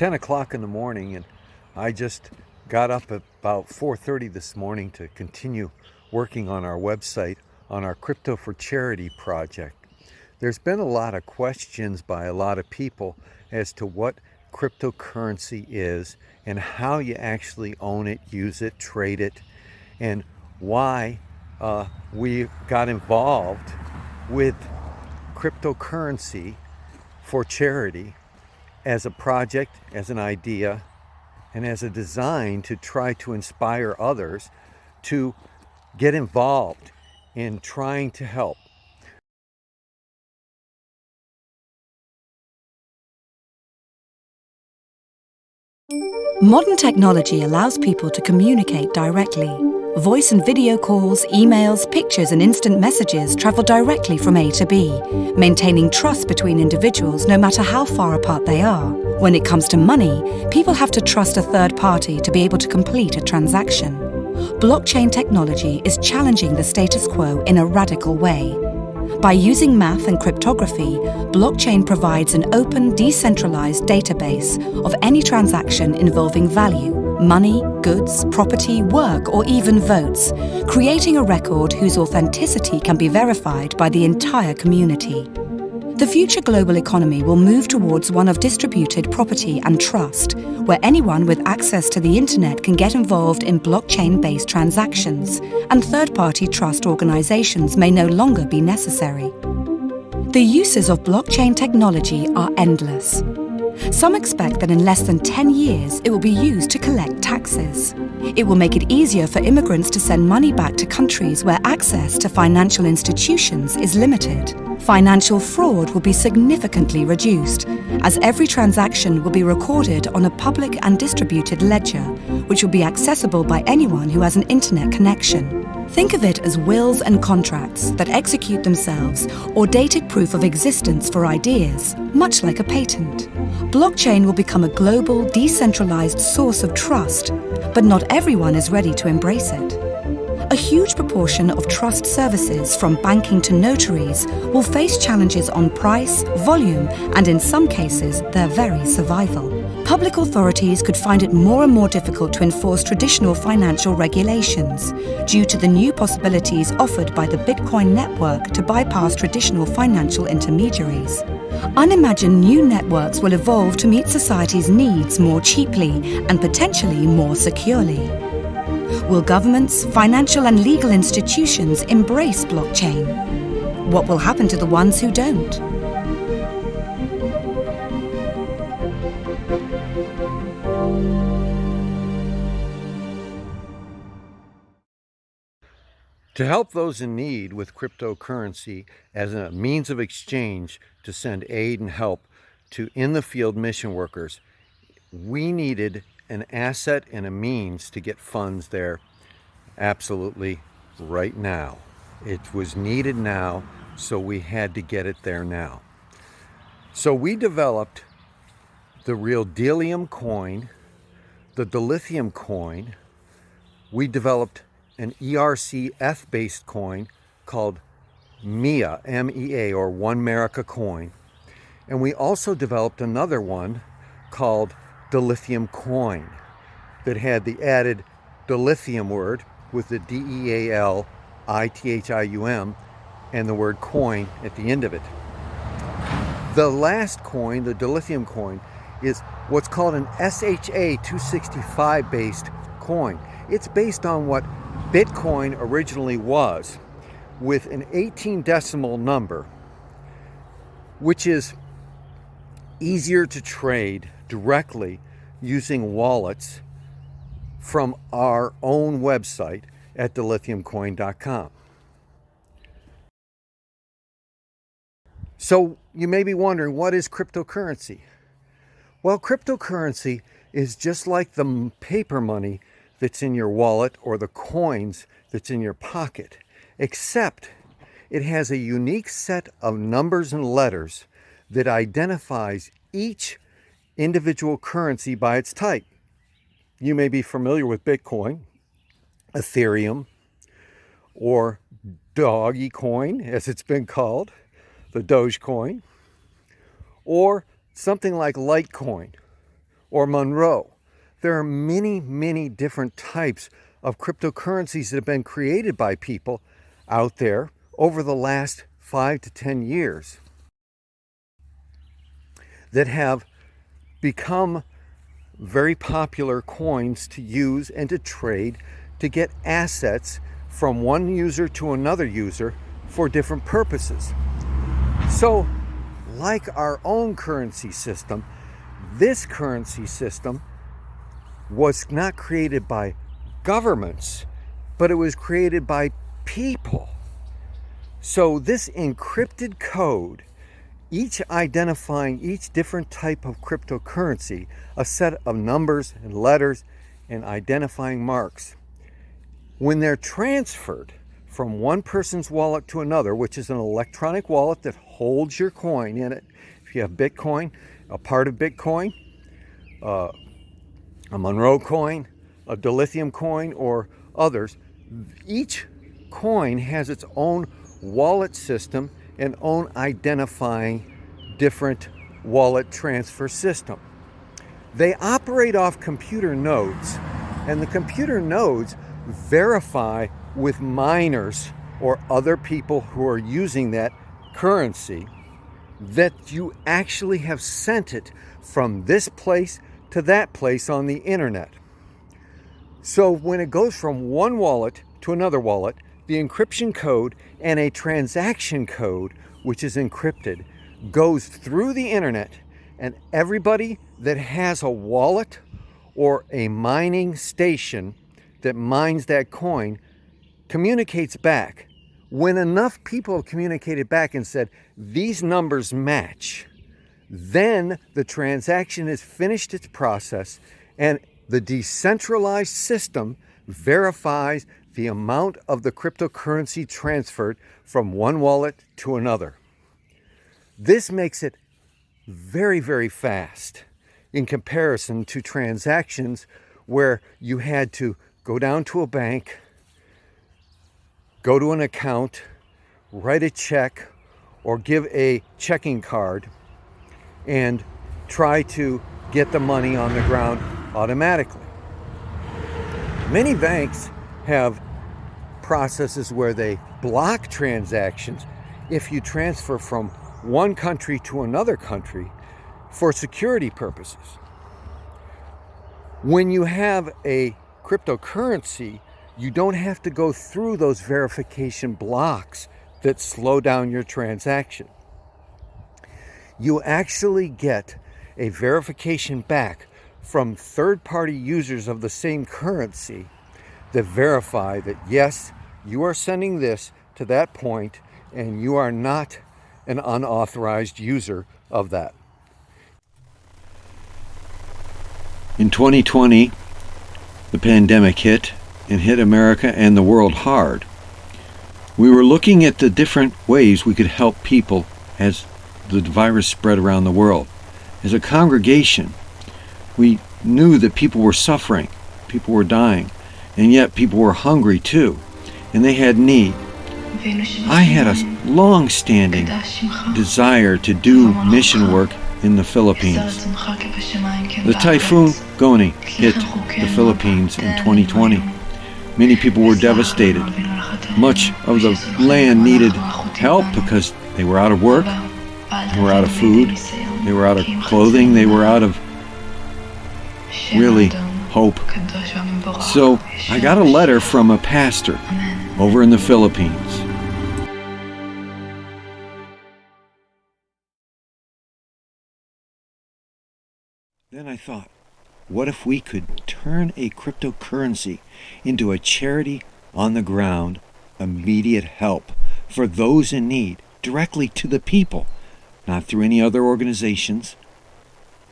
10 o'clock in the morning, and I just got up at about 4:30 this morning to continue working on our website on our Crypto for Charity project. There's been a lot of questions by a lot of people as to what cryptocurrency is and how you actually own it, use it, trade it, and why we got involved with cryptocurrency for charity as a project, as an idea, and as a design to try to inspire others to get involved in trying to help. Modern technology allows people to communicate directly. Voice and video calls, emails, pictures and instant messages travel directly from A to B, maintaining trust between individuals no matter how far apart they are. When it comes to money, people have to trust a third party to be able to complete a transaction. Blockchain technology is challenging the status quo in a radical way. By using math and cryptography, blockchain provides an open, decentralized database of any transaction involving value, money, goods, property, work, or even votes, creating a record whose authenticity can be verified by the entire community. The future global economy will move towards one of distributed property and trust, where anyone with access to the internet can get involved in blockchain-based transactions, and third-party trust organizations may no longer be necessary. The uses of blockchain technology are endless. Some expect that in less than 10 years it will be used to collect taxes. It will make it easier for immigrants to send money back to countries where access to financial institutions is limited. Financial fraud will be significantly reduced, as every transaction will be recorded on a public and distributed ledger, which will be accessible by anyone who has an internet connection. Think of it as wills and contracts that execute themselves, or dated proof of existence for ideas, much like a patent. Blockchain will become a global, decentralized source of trust, but not everyone is ready to embrace it. A huge proportion of trust services, from banking to notaries, will face challenges on price, volume, and in some cases, their very survival. Public authorities could find it more and more difficult to enforce traditional financial regulations due to the new possibilities offered by the Bitcoin network to bypass traditional financial intermediaries. Unimagined new networks will evolve to meet society's needs more cheaply and potentially more securely. Will governments, financial and legal institutions embrace blockchain? What will happen to the ones who don't? To help those in need with cryptocurrency as a means of exchange to send aid and help to in-the-field mission workers, we needed an asset and a means to get funds there absolutely right now. It was needed now, so we had to get it there now. So we developed the Realdealium coin, the Dealithium coin. We developed an ERC-F-based coin called MEA, M-E-A, or One America coin. And we also developed another one called Dealithium coin that had the added dilithium word with the D-E-A-L-I-T-H-I-U-M and the word coin at the end of it. The last coin, the Dealithium coin, is what's called an SHA-265 based coin. It's based on what Bitcoin originally was, with an 18 decimal number, which is easier to trade directly using wallets from our own website at delithiumcoin.com. So you may be wondering, what is cryptocurrency? Well, cryptocurrency is just like the paper money that's in your wallet or the coins that's in your pocket, except it has a unique set of numbers and letters that identifies each individual currency by its type. You may be familiar with Bitcoin, Ethereum, or Dogecoin, as it's been called, the Dogecoin, or something like Litecoin, or Monroe. There are many, many different types of cryptocurrencies that have been created by people out there over the last 5 to 10 years that have become very popular coins to use and to trade to get assets from one user to another user for different purposes. So, like our own currency system, this currency system was not created by governments, but it was created by people. So this encrypted code, each identifying each different type of cryptocurrency, a set of numbers and letters and identifying marks, when they're transferred from one person's wallet to another, which is an electronic wallet that holds your coin in it. If you have Bitcoin, a part of Bitcoin, a Monroe coin, a Dealithium coin, or others, each coin has its own wallet system and own identifying different wallet transfer system. They operate off computer nodes, and the computer nodes verify with miners or other people who are using that currency that you actually have sent it from this place to that place on the internet. So when it goes from one wallet to another wallet, the encryption code and a transaction code, which is encrypted, goes through the internet, and everybody that has a wallet or a mining station that mines that coin communicates back. When enough people have communicated back and said, these numbers match, then the transaction has finished its process and the decentralized system verifies the amount of the cryptocurrency transferred from one wallet to another. This makes it very, very fast in comparison to transactions where you had to go down to a bank, go to an account, write a check, or give a checking card, and try to get the money on the ground automatically. Many banks have processes where they block transactions if you transfer from one country to another country for security purposes. When you have a cryptocurrency, you don't have to go through those verification blocks that slow down your transaction. You actually get a verification back from third-party users of the same currency that verify that yes, you are sending this to that point and you are not an unauthorized user of that. In 2020, the pandemic hit and hit America and the world hard. We were looking at the different ways we could help people as the virus spread around the world. As a congregation, we knew that people were suffering, people were dying, and yet people were hungry too, and they had need. I had a long-standing desire to do mission work in the Philippines. The typhoon Goni hit the Philippines in 2020. Many people were devastated. Much of the land needed help because they were out of work, they were out of food, they were out of clothing, they were out of really hope. So I got a letter from a pastor over in the Philippines. Then I thought, what if we could turn a cryptocurrency into a charity on the ground, immediate help for those in need, directly to the people, not through any other organizations,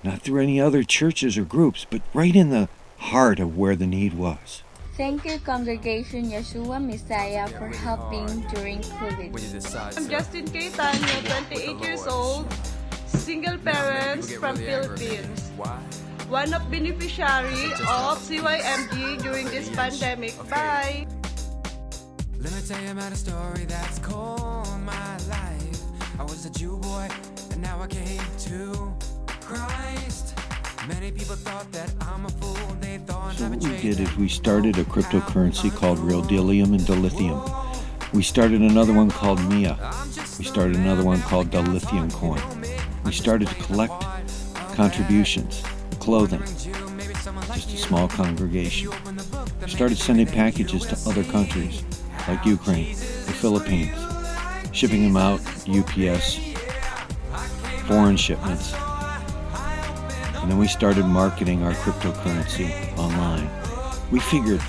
not through any other churches or groups, but right in the heart of where the need was. Thank you, Congregation Yeshua Messiah, for helping during COVID. I'm Justin Caetano, 28 years old, single parents from Philippines. One of beneficiary of CYMG during this pandemic. Bye! Let me tell you about a story that's called my life. I was a Jew boy, and now I came to Christ. Many people thought that I'm a fool. They thought So I what we betrayed did is them. we started a cryptocurrency called Realdealium and Dealithium. We started another one called Mia. We started another one called Dealithium coin. We started to collect contributions, clothing, just a small congregation. We started sending packages to other countries like Ukraine, the Philippines, shipping them out, UPS, foreign shipments. And then we started marketing our cryptocurrency online. We figured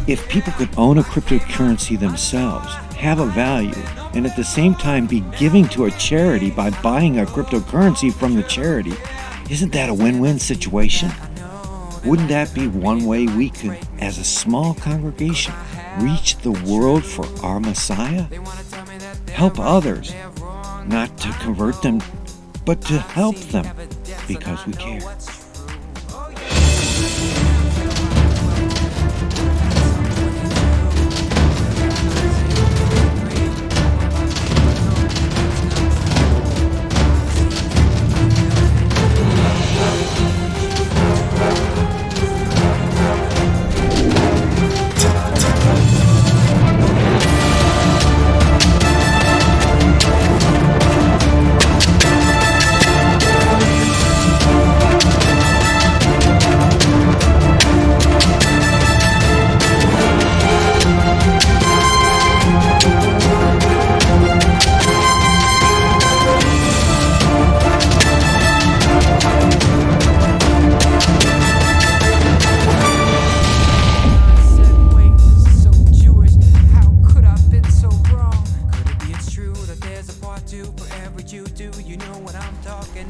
if people could own a cryptocurrency themselves, have a value, and at the same time be giving to a charity by buying a cryptocurrency from the charity, isn't that a win-win situation? Wouldn't that be one way we could, as a small congregation, reach the world for our Messiah? Help others, not to convert them, but to help them because we care.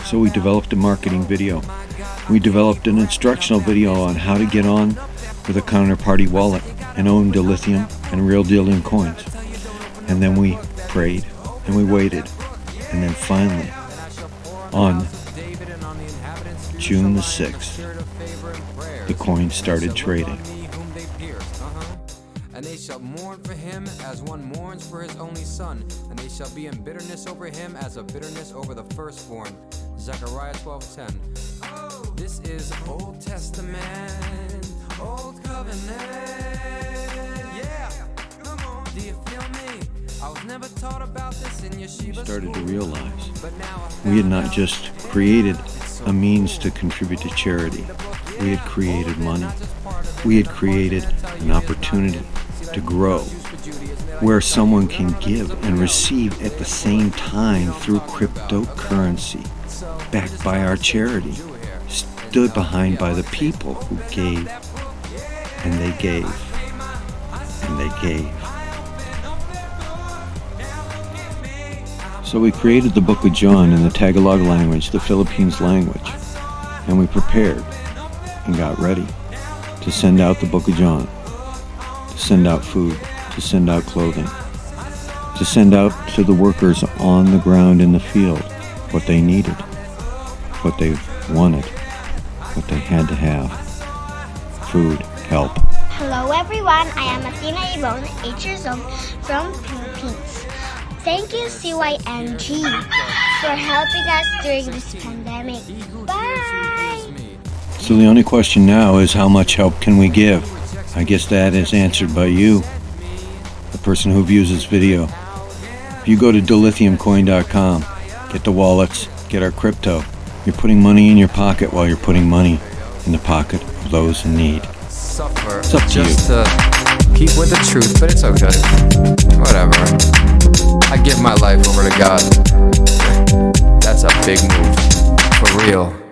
So we developed a marketing video. We developed an instructional video on how to get on with a counterparty wallet and own Dealithium and Realdealium coins. And then we prayed and we waited. And then finally, on June the 6th, the coin started trading. And they shall mourn for him as one mourns for his only son, and they shall be in bitterness over him as a bitterness over the firstborn. Zechariah 12:10. This is Old Testament, Old Covenant. Yeah, come on. Do you feel me? I was never taught about this in Yeshiva We started to school, realize but now we had not just created a means to contribute to charity. We had created money. We had created an opportunity to grow where someone can give and receive at the same time through cryptocurrency, backed by our charity, stood behind by the people who gave, and they gave, and they gave. So we created the Book of John in the Tagalog language, the Philippines language, and we prepared and got ready to send out the Book of John, to send out food, to send out clothing, to send out to the workers on the ground in the field what they needed, what they wanted, what they had to have. Food, help. Hello everyone, I am Athena Ibon, 8 years old, from Philippines. Thank you CYMG for helping us during this pandemic. Bye! So the only question now is how much help can we give? I guess that is answered by you, the person who views this video. If you go to dealithiumcoin.com, get the wallets, get our crypto, you're putting money in your pocket while you're putting money in the pocket of those in need. Suffer It's up to just to keep with the truth, but it's okay. Whatever. I give my life over to God. That's a big move. For real.